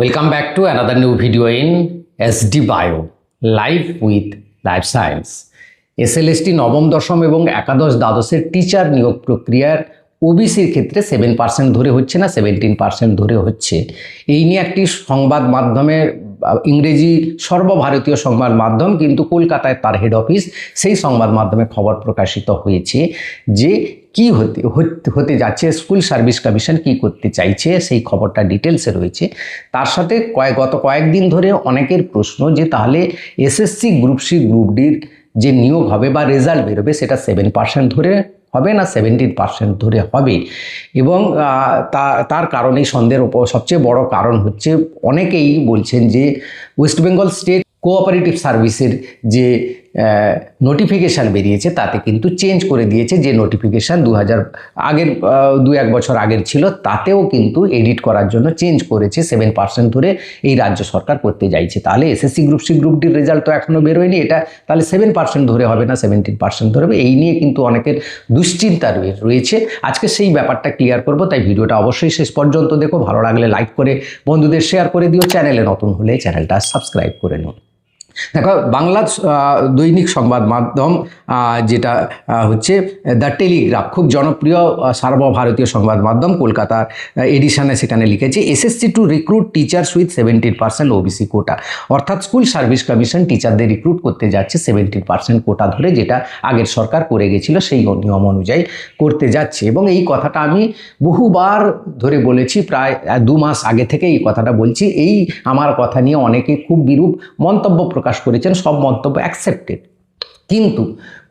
Welcome back to another new video in SD Bio, Life with Life Science. SLST নবম দশম এবং একাদশ দ্বাদশের teacher নিয়োগ প্রক্রিয়ার ওবিসির ক্ষেত্রে 7% ধরে হচ্ছে না 17% ধরে হচ্ছে। এই নিয়ে একটি সংবাদ মাধ্যমের ইংরেজি সর্বভারতীয় সংবাদ মাধ্যম কিন্তু কলকাতায় তার হেড অফিস সেই সংবাদ মাধ্যমে খবর প্রকাশিত হয়েছে যে কি হতে যাচ্ছে, স্কুল সার্ভিস কমিশন কি করতে চাইছে সেই খবরটা ডিটেলসে রয়েছে। তার সাথে গত কয়েকদিন ধরে অনেকের প্রশ্ন যে তাহলে এসএসসি গ্রুপ সি গ্রুপ ডির যে নিয়োগ হবে বা রেজাল্ট বেরোবে সেটা 7% ধরে হবে না 17% ধরে হবে। এবং তার কারণে সন্দেহের উপর সবচেয়ে বড় কারণ হচ্ছে অনেকেই বলছেন যে ওয়েস্ট বেঙ্গল স্টেট কোঅপারেটিভ সার্ভিসের যে নোটিফিকেশান বেরিয়েছে তাতে কিন্তু চেঞ্জ করে দিয়েছে। যে নোটিফিকেশান আগের 2-1 বছর আগের ছিল তাতেও কিন্তু এডিট করার জন্য চেঞ্জ করেছে। 7% ধরে এই রাজ্য সরকার করতে চাইছে। তাহলে এসএসসি গ্রুপ সি গ্রুপ ডির রেজাল্ট তো এখনও বেরোয়নি, এটা তাহলে 7% ধরে হবে না 17% ধরে হবে। এই নিয়ে কিন্তু অনেকের দুশ্চিন্তা রয়েছে। আজকে সেই ব্যাপারটা ক্লিয়ার করব, তাই ভিডিওটা অবশ্যই শেষ পর্যন্ত দেখো। ভালো লাগলে লাইক করে বন্ধুদের শেয়ার করে দিও, চ্যানেলে নতুন হলে চ্যানেলটা সাবস্ক্রাইব করে নিও। দেখো, বাংলা দৈনিক সংবাদ মাধ্যম যেটা হচ্ছে দ্য টেলিগ্রাফ, খুব জনপ্রিয় সর্বভারতীয় সংবাদ মাধ্যম, কলকাতার এডিশনে সেখানে লিখেছে SSC to recruit teachers with 17% OBC quota. অর্থাৎ স্কুল সার্ভিস কমিশন টিচারদের রিক্রুট করতে যাচ্ছে 17% কোটা ধরে, যেটা আগের সরকার করে গেছিল সেই নিয়ম অনুযায়ী করতে যাচ্ছে। এবং এই কথাটা আমি বহুবার ধরে বলেছি, প্রায় 2 মাস আগে থেকে এই কথাটা বলছি। এই আমার কথা নিয়ে অনেকে খুব বিরূপ মন্তব্য প্রকাশ করেছেন, সব মন্তব্য অ্যাকসেপ্টেড, কিন্তু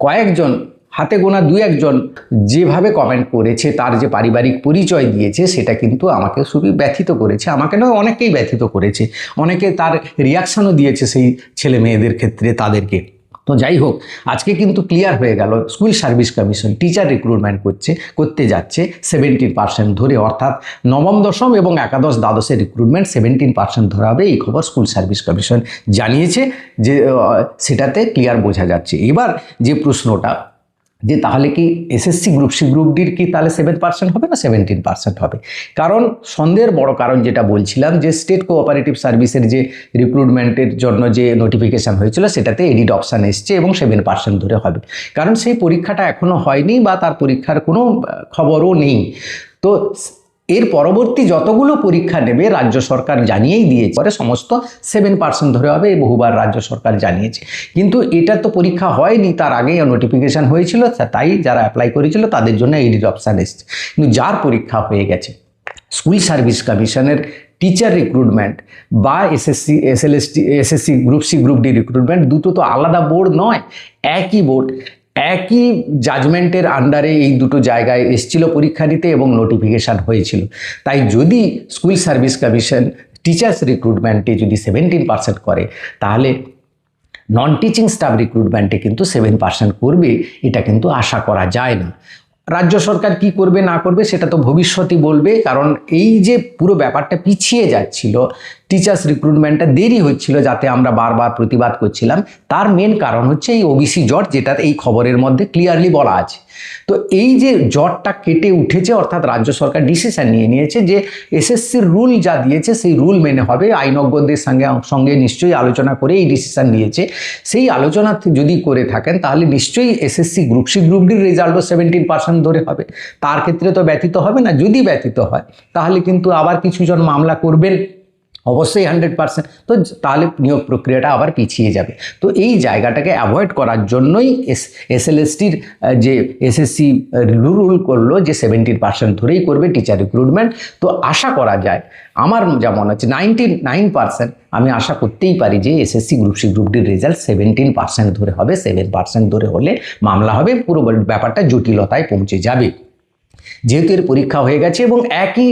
কয়েকজন হাতে গোনা 2-1 জন যেভাবে কমেন্ট করেছে, তার যে পারিবারিক পরিচয় দিয়েছে সেটা কিন্তু আমাকে খুবই ব্যথিত করেছে। আমাকে নয়, অনেকেই ব্যথিত করেছে। অনেকে তার রিয়াকশানও দিয়েছে সেই ছেলে মেয়েদের ক্ষেত্রে তাদেরকে। তো যাই হোক, আজকে কিন্তু ক্লিয়ার হয়ে গেল school service commission teacher recruitment করতে যাচ্ছে 17% ধরে। অর্থাৎ নবম দশম এবং একাদশ দ্বাদশের রিক্রুটমেন্ট 17% ধরা হবে। এই খবর স্কুল সার্ভিস কমিশন জানিয়েছে, যে সেটাতে ক্লিয়ার বোঝা যাচ্ছে। এবার যে প্রশ্নটা, যে তাহলে কি এসএসসি গ্রুপ সি গ্রুপ ডির কি তাহলে 7% হবে না 17% হবে? কারণ সন্দেহের বড় কারণ যেটা বলছিলাম, যে স্টেট কোঅপারেটিভ সার্ভিসের যে রিক্রুটমেন্টের জন্য যে নোটিফিকেশান হয়েছিল সেটাতে এডিট অপশান এসছে এবং 7% ধরে হবে। কারণ সেই পরীক্ষাটা এখনও হয়নি বা তার পরীক্ষার কোনো খবরও নেই। তো এর পরবর্তী যতগুলো পরীক্ষা নেবে রাজ্য সরকার জানিয়েই দিয়েছে, পরে সমস্ত 7% ধরে হবে, বহুবার রাজ্য সরকার জানিয়েছে। কিন্তু এটা তো পরীক্ষা হয়নি, তার আগেই নোটিফিকেশান হয়েছিল, তাই যারা অ্যাপ্লাই করেছিল তাদের জন্য এডিট অপশান এসছে। কিন্তু যার পরীক্ষা হয়ে গেছে, স্কুল সার্ভিস কমিশনের টিচার রিক্রুটমেন্ট বা SSC group C group D recruitment, দুটো তো আলাদা বোর্ড নয়, একই বোর্ড, একই জাজমেন্টের আন্ডারে এই দুটো জায়গায় এসেছিল পরীক্ষা দিতে এবং নোটিফিকেশান হয়েছিল। তাই যদি স্কুল সার্ভিস কমিশন টিচার্স রিক্রুটমেন্টে যদি 17% করে, তাহলে নন টিচিং স্টাফ রিক্রুটমেন্টে কিন্তু 7% করবে, এটা কিন্তু আশা করা যায় না। রাজ্য সরকার কি করবে না করবে সেটা তো ভবিষ্যতই বলবে। কারণ এই যে পুরো ব্যাপারটা পিছিয়ে যাচ্ছিল, টিচার্স রিক্রুটমেন্টটা দেরি হচ্ছিল, যাতে আমরা বারবার প্রতিবাদ করছিলাম, তার মেন কারণ হচ্ছে এই ওবিসি জট, যেটা এই খবরের মধ্যে ক্লিয়ারলি বলা আছে। তো এই যে জটটা কেটে উঠেছে, অর্থাৎ রাজ্য সরকার ডিসিশন নিয়েছে যে এসএসসির রুল যা দিয়েছে সেই রুল মেনে হবে। আইনজ্ঞদের সঙ্গে নিশ্চয়ই আলোচনা করে এই ডিসিশন নিয়েছে। সেই আলোচনা যদি করে থাকেন তাহলে নিশ্চয়ই এসএসসি গ্রুপ সি গ্রুপ ডির রেজাল্টও 17% ধরে হবে। তার ক্ষেত্রে তো ব্যতীত হবে না। যদি ব্যতীত হয় তাহলে কিন্তু আবার কিছুজন মামলা করবেন, অবশ্যই 100%, তো তাহলে নিয়োগ প্রক্রিয়াটা আবার পিছিয়ে যাবে। তো এই জায়গাটাকে অ্যাভয়েড করার জন্যই এসএলএসটির যে এসএসসি রুল করলো যে 17% ধরেই করবে টিচার রিক্রুটমেন্ট। তো আশা করা যায়, আমার যা মনে হচ্ছে 99% আমি আশা করতেই পারি যে এসএসসি গ্রুপ সি গ্রুপ ডির রেজাল্ট 17% ধরে হবে। 7% ধরে হলে মামলা হবে, পুরো ব্যাপারটা জটিলতায় পৌঁছে যাবে। যেহেতু এর পরীক্ষা হয়ে গেছে এবং একই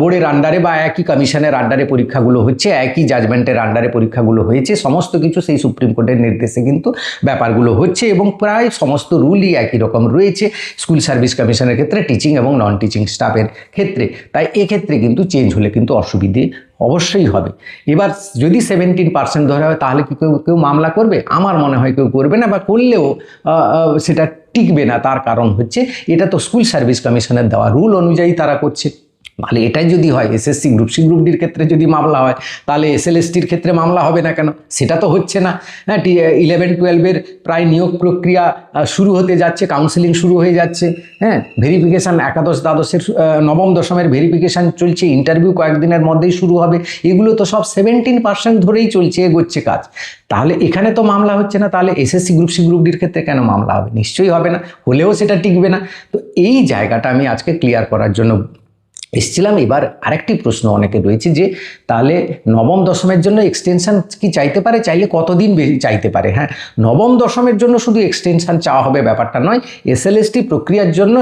বোর্ডের আন্ডারে বা একই কমিশনের আন্ডারে পরীক্ষাগুলো হচ্ছে, একই জাজমেন্টের আন্ডারে পরীক্ষাগুলো হয়েছে, সমস্ত কিছু সেই সুপ্রিম কোর্টের নির্দেশে কিন্তু ব্যাপারগুলো হচ্ছে এবং প্রায় সমস্ত রুলই একই রকম রয়েছে স্কুল সার্ভিস কমিশনের ক্ষেত্রে, টিচিং এবং নন টিচিং স্টাফের ক্ষেত্রে। তাই এক্ষেত্রে কিন্তু চেঞ্জ হলে কিন্তু অসুবিধে অবশ্যই হবে। এবার যদি 17% ধরা হয় তাহলে কি কেউ মামলা করবে? আমার মনে হয় কেউ করবে না, বা করলেও সেটা টিকবে না। তার কারণ হচ্ছে এটা তো স্কুল সার্ভিস কমিশনের দেওয়া রুল অনুযায়ী তারা করছে। তাহলে এটাই যদি হয়, এসএসসি গ্রুপ সি গ্রুপ ডির ক্ষেত্রে যদি মামলা হয়, তাহলে এসএলএসটির ক্ষেত্রে মামলা হবে না কেন? সেটা তো হচ্ছে না। হ্যাঁ, 11-12-এর প্রায় নিয়োগ প্রক্রিয়া শুরু হতে যাচ্ছে, কাউন্সেলিং শুরু হয়ে যাচ্ছে। হ্যাঁ, ভেরিফিকেশান একাদশ দ্বাদশের নবম দশমের ভেরিফিকেশান চলছে, ইন্টারভিউ কয়েকদিনের মধ্যেই শুরু হবে। এগুলো তো সব 17% ধরেই চলছে, এগোচ্ছে কাজ। তাহলে এখানে তো মামলা হচ্ছে না, তাহলে এসএসসি গ্রুপ সি গ্রুপ ডির ক্ষেত্রে কেন মামলা হবে? নিশ্চয়ই হবে না, হলেও সেটা টিকবে না। তো এই জায়গাটা আমি আজকে ক্লিয়ার করার জন্য এসেছিলাম। এবার আরেকটি প্রশ্ন অনেকে রয়েছে যে তাহলে নবম দশমের জন্য এক্সটেনশন কি চাইতে পারে? চাইলে কতদিন বেশি চাইতে পারে? হ্যাঁ, নবম দশমের জন্য শুধু এক্সটেনশন চাওয়া হবে ব্যাপারটা নয়, এসএলএসটি প্রক্রিয়ার জন্য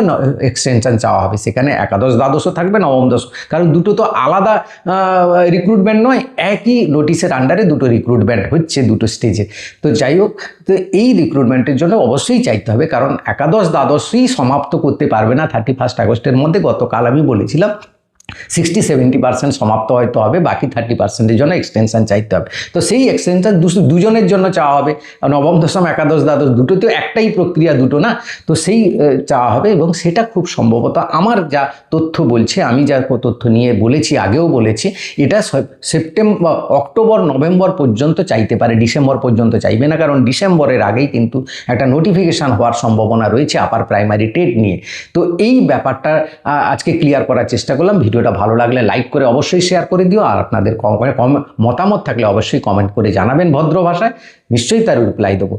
এক্সটেনশন চাওয়া হবে। সেখানে একাদশ দ্বাদশও থাকবে, নবম দশম, কারণ দুটো তো আলাদা রিক্রুটমেন্ট নয়, একই নোটিশের আন্ডারে দুটো রিক্রুটমেন্ট হচ্ছে দুটো স্টেজে। তো যাই হোক, তো এই রিক্রুটমেন্টের জন্য অবশ্যই চাইতে হবে, কারণ একাদশ দ্বাদশই সমাপ্ত করতে পারবে না 31 আগস্টের মধ্যে। গতকাল আমি বলেছিলাম 60-70% সমাপ্ত হয়তো হবে, বাকি 30%-এর জন্য এক্সটেনশন চাইতে হবে। তো সেই এক্সটেনশন দুজনের জন্য চাওয়া হবে, নবম দশম একাদশ দ্বাদশ দুটোতেও একটাই প্রক্রিয়া, দুটো না। তো সেই চাওয়া হবে, এবং সেটা খুব সম্ভবত আমার যা তথ্য বলছে, আমি যা তথ্য নিয়ে বলেছি, আগেও বলেছি, এটা সেপ্টেম্বর, অক্টোবর, নভেম্বর পর্যন্ত চাইতে পারে, ডিসেম্বর পর্যন্ত চাইবে না, কারণ ডিসেম্বরের আগেই কিন্তু একটা নোটিফিকেশান হওয়ার সম্ভাবনা রয়েছে আপার প্রাইমারি টেট নিয়ে। তো এই ব্যাপারটা আজকে ক্লিয়ার করার চেষ্টা করলাম। ভিডিওটা ভালো লাগলে লাইক করে অবশ্যই শেয়ার করে দিও, আর আপনাদের মতামত থাকলে অবশ্যই কমেন্ট করে জানাবেন ভদ্র ভাষায়, নিশ্চয়ই তার রিপ্লাই দেবো।